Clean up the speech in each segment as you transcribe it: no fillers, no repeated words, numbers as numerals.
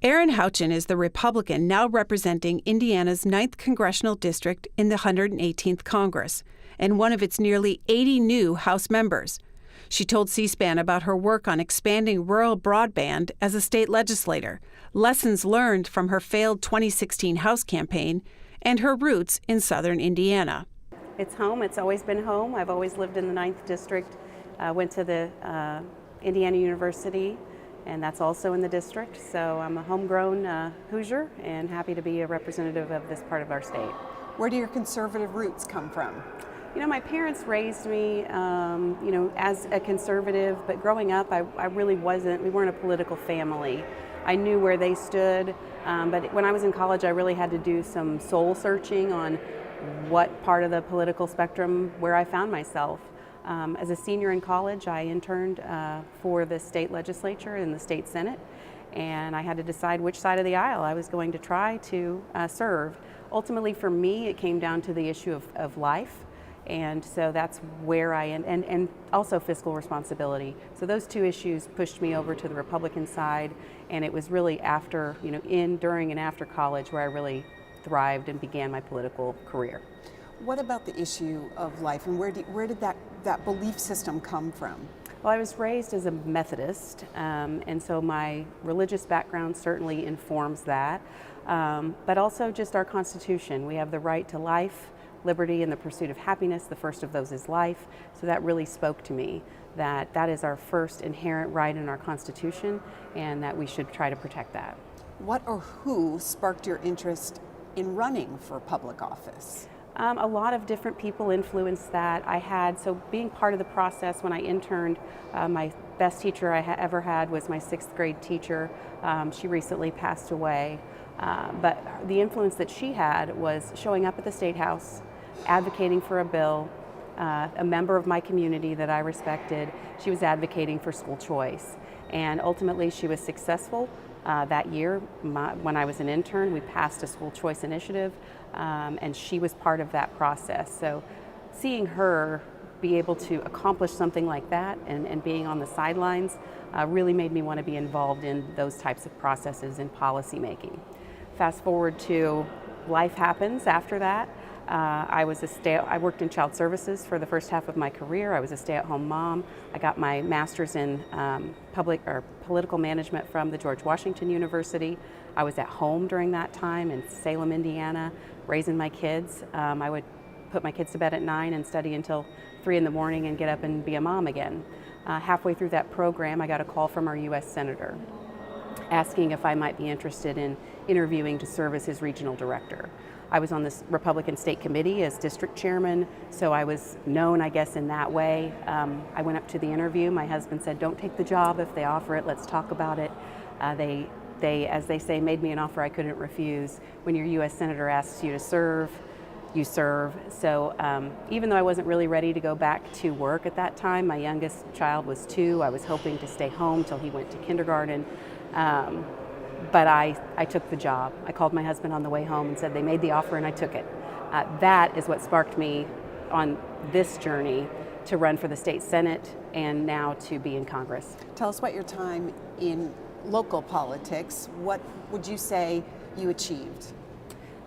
Erin Houchin is the Republican now representing Indiana's 9th Congressional District in the 118th Congress, and one of its nearly 80 new House members. She told C-SPAN about her work on expanding rural broadband as a state legislator, lessons learned from her failed 2016 House campaign, and her roots in southern Indiana. It's home. It's always been home. I've always lived in the 9th District, went to the Indiana University, and that's also in the district. So I'm a homegrown Hoosier and happy to be a representative of this part of our state. Where do your conservative roots come from? You know, my parents raised me, as a conservative, but growing up, I really wasn't. We weren't a political family. I knew where they stood, but when I was in college, I really had to do some soul searching on what part of the political spectrum where I found myself. As a senior in college, I interned for the state legislature in the state senate, and I had to decide which side of the aisle I was going to try to serve. Ultimately, for me, it came down to the issue of life, and so that's where and also fiscal responsibility. So those two issues pushed me over to the Republican side, and it was really after, during and after college where I really thrived and began my political career. What about the issue of life, and where did that belief system come from? Well, I was raised as a Methodist, and so my religious background certainly informs that, but also just our Constitution. We have the right to life, liberty, and the pursuit of happiness. The first of those is life, so that really spoke to me that is our first inherent right in our Constitution, and that we should try to protect that. What or who sparked your interest in running for public office? A lot of different people influenced that. So being part of the process when I interned, my best teacher I ever had was my 6th grade teacher. She recently passed away. But the influence that she had was showing up at the State House, advocating for a bill, a member of my community that I respected. She was advocating for school choice. And ultimately she was successful. That year, when I was an intern, we passed a school choice initiative, and she was part of that process. So seeing her be able to accomplish something like that and being on the sidelines really made me want to be involved in those types of processes in policy making. Fast forward to life happens after that. I worked in child services for the first half of my career. I was a stay-at-home mom. I got my master's in political management from the George Washington University. I was at home during that time in Salem, Indiana, raising my kids. I would put my kids to bed at 9 and study until 3 in the morning and get up and be a mom again. Halfway through that program, I got a call from our U.S. Senator asking if I might be interested in interviewing to serve as his regional director. I was on the Republican State Committee as district chairman, so I was known, I guess, in that way. I went up to the interview. My husband said, "Don't take the job if they offer it. Let's talk about it." They, as they say, made me an offer I couldn't refuse. When your U.S. Senator asks you to serve, you serve. So even though I wasn't really ready to go back to work at that time, my youngest child was 2. I was hoping to stay home till he went to kindergarten. But I took the job. I called my husband on the way home and said they made the offer and I took it. That is what sparked me on this journey to run for the state senate and now to be in Congress. Tell us about your time in local politics. What would you say you achieved?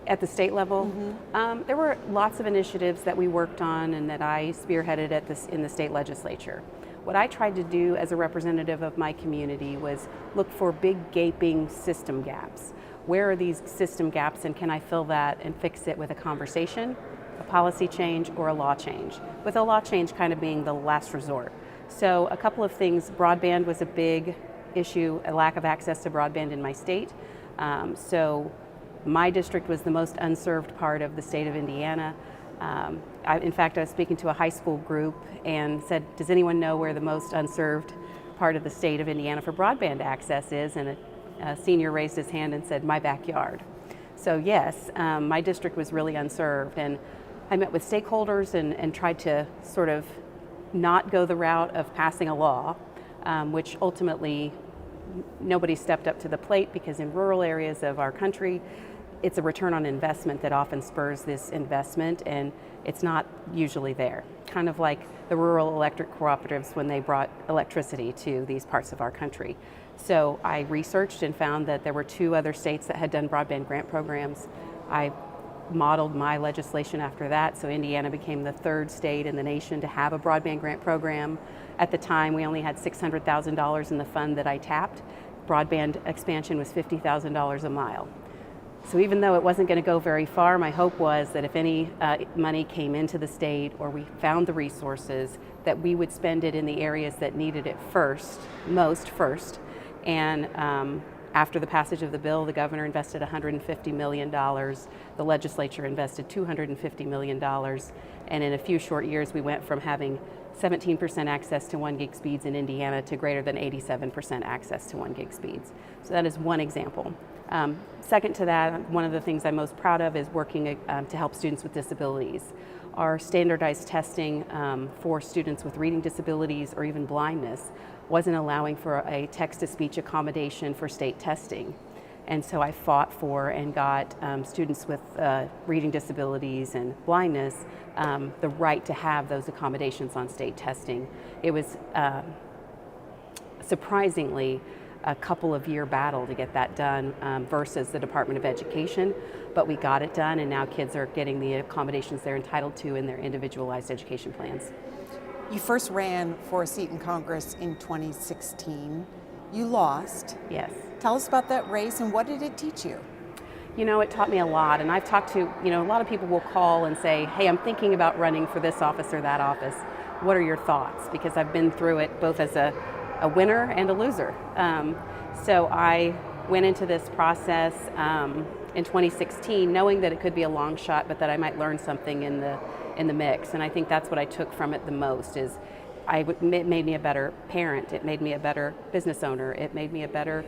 At the state level, Mm-hmm. There were lots of initiatives that we worked on and that I spearheaded in the state legislature. What I tried to do as a representative of my community was look for big gaping system gaps. Where are these system gaps and can I fill that and fix it with a conversation, a policy change, or a law change? With a law change kind of being the last resort. So a couple of things, broadband was a big issue, a lack of access to broadband in my state. So my district was the most unserved part of the state of Indiana. In fact, I was speaking to a high school group and said, does anyone know where the most unserved part of the state of Indiana for broadband access is? And a senior raised his hand and said, my backyard. So yes, my district was really unserved. And I met with stakeholders and tried to sort of not go the route of passing a law, which ultimately nobody stepped up to the plate because in rural areas of our country, it's a return on investment that often spurs this investment, and it's not usually there. Kind of like the rural electric cooperatives when they brought electricity to these parts of our country. So I researched and found that there were 2 other states that had done broadband grant programs. I modeled my legislation after that, so Indiana became the 3rd state in the nation to have a broadband grant program. At the time, we only had $600,000 in the fund that I tapped. Broadband expansion was $50,000 a mile. So even though it wasn't going to go very far, my hope was that if any money came into the state or we found the resources, that we would spend it in the areas that needed it most first. And after the passage of the bill, the governor invested $150 million. The legislature invested $250 million. And in a few short years, we went from having 17% access to 1 gig speeds in Indiana to greater than 87% access to 1 gig speeds. So that is one example. Second to that, one of the things I'm most proud of is working to help students with disabilities. Our standardized testing for students with reading disabilities or even blindness wasn't allowing for a text-to-speech accommodation for state testing. And so I fought for and got students with reading disabilities and blindness the right to have those accommodations on state testing. It was surprisingly a couple of year battle to get that done versus the Department of Education, but we got it done, and now kids are getting the accommodations they're entitled to in their individualized education plans. You first ran for a seat in Congress in 2016. You lost. Yes. Tell us about that race and what did it teach you? You know, it taught me a lot, and I've talked to, a lot of people will call and say, hey, I'm thinking about running for this office or that office. What are your thoughts? Because I've been through it both as a winner and a loser. So I went into this process in 2016 knowing that it could be a long shot, but that I might learn something in the mix. And I think that's what I took from it the most is it made me a better parent, it made me a better business owner, it made me a better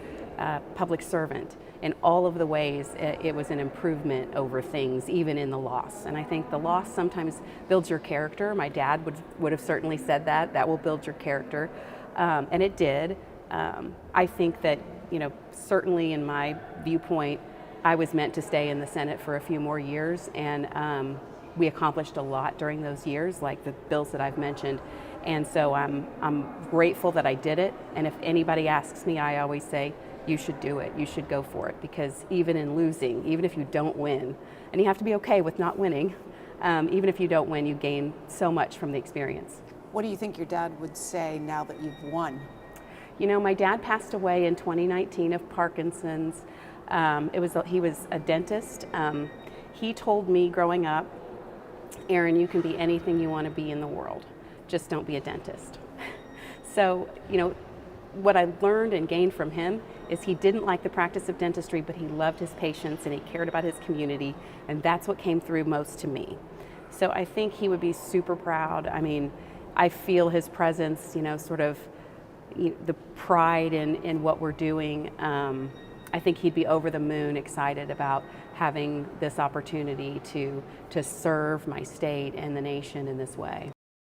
public servant. In all of the ways, it was an improvement over things, even in the loss. And I think the loss sometimes builds your character. My dad would have certainly said that will build your character. And it did. I think that, certainly in my viewpoint, I was meant to stay in the Senate for a few more years, and we accomplished a lot during those years, like the bills that I've mentioned. And so I'm grateful that I did it. And if anybody asks me, I always say, you should do it. You should go for it, because even in losing, even if you don't win, and you have to be okay with not winning, even if you don't win, you gain so much from the experience. What do you think your dad would say now that you've won? My dad passed away in 2019 of Parkinson's. He was a dentist. He told me growing up, Erin, you can be anything you want to be in the world, just don't be a dentist. So, what I learned and gained from him is he didn't like the practice of dentistry, but he loved his patients and he cared about his community, and that's what came through most to me. So I think he would be super proud. I mean, I feel his presence, sort of the pride in what we're doing. I think he'd be over the moon excited about having this opportunity to serve my state and the nation in this way.